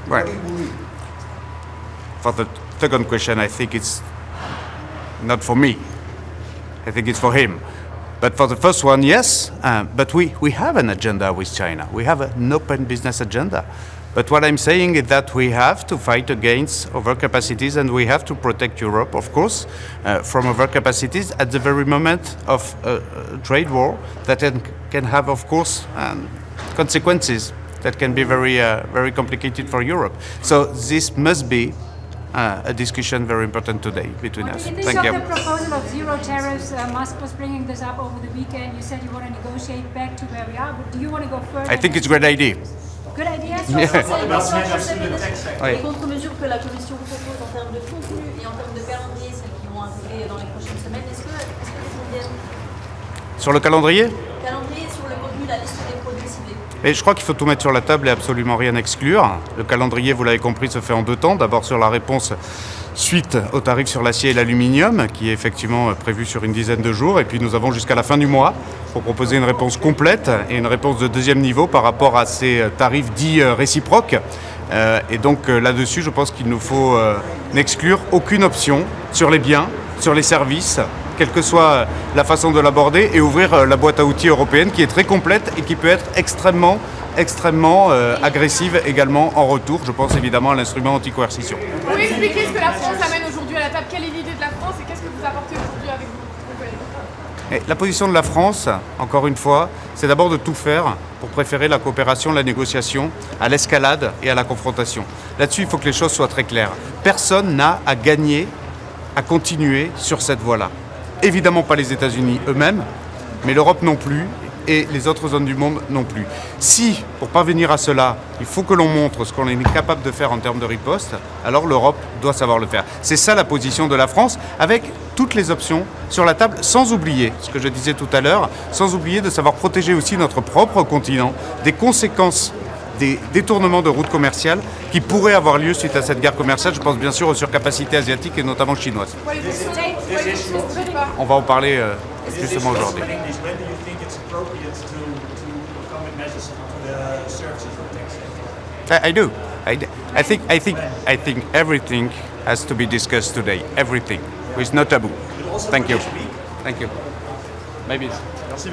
Well, for the second question, I think it's not for me. I think it's for him. But for the first one, yes. But we have an agenda with China. We have an open business agenda. But what I'm saying is that we have to fight against overcapacities and we have to protect Europe, of course, from overcapacities at the very moment of a trade war that can have, of course, consequences that can be very complicated for Europe. So this must be a discussion very important today between us. Thank you. The proposal of zero tariffs, Musk was bringing this up over the weekend. You said you want to negotiate back to where we are, but do you want to go further? I think it's a great idea. Good idea. Les contre-mesures que la Commission propose en termes de contenu et en termes de calendrier, celles qui vont arriver dans les prochaines semaines, est-ce que conviennent? Sur le calendrier? Calendrier, sur le contenu, la liste des produits ciblés. Et je crois qu'il faut tout mettre sur la table et absolument rien exclure. Le calendrier, vous l'avez compris, se fait en deux temps. D'abord sur la réponse suite aux tarifs sur l'acier et l'aluminium, qui est effectivement prévu sur une dizaine de jours. Et puis nous avons jusqu'à la fin du mois pour proposer une réponse complète et une réponse de deuxième niveau par rapport à ces tarifs dits réciproques. Et donc là-dessus, je pense qu'il nous faut n'exclure aucune option sur les biens, sur les services, quelle que soit la façon de l'aborder, et ouvrir la boîte à outils européenne qui est très complète et qui peut être extrêmement agressive également en retour. Je pense évidemment à l'instrument anti-coercition. Vous pouvez expliquer ce que la France amène aujourd'hui à la table? Quelle est l'idée de la France et qu'est-ce que vous apportez aujourd'hui avec vous? Et la position de la France, encore une fois, c'est d'abord de tout faire pour préférer la coopération, la négociation à l'escalade et à la confrontation. Là-dessus, il faut que les choses soient très claires. Personne n'a à gagner à continuer sur cette voie-là. Évidemment pas les États-Unis eux-mêmes, mais l'Europe non plus et les autres zones du monde non plus. Si, pour parvenir à cela, il faut que l'on montre ce qu'on est capable de faire en termes de riposte, alors l'Europe doit savoir le faire. C'est ça la position de la France, avec toutes les options sur la table, sans oublier, ce que je disais tout à l'heure, sans oublier de savoir protéger aussi notre propre continent des conséquences des détournements de routes commerciales qui pourraient avoir lieu suite à cette guerre commerciale. Je pense bien sûr aux surcapacités asiatiques et notamment chinoises. On va en parler justement aujourd'hui. I do. I think everything has to be discussed today. Everything, with no taboo. Thank you. Thank you. Maybe. Merci.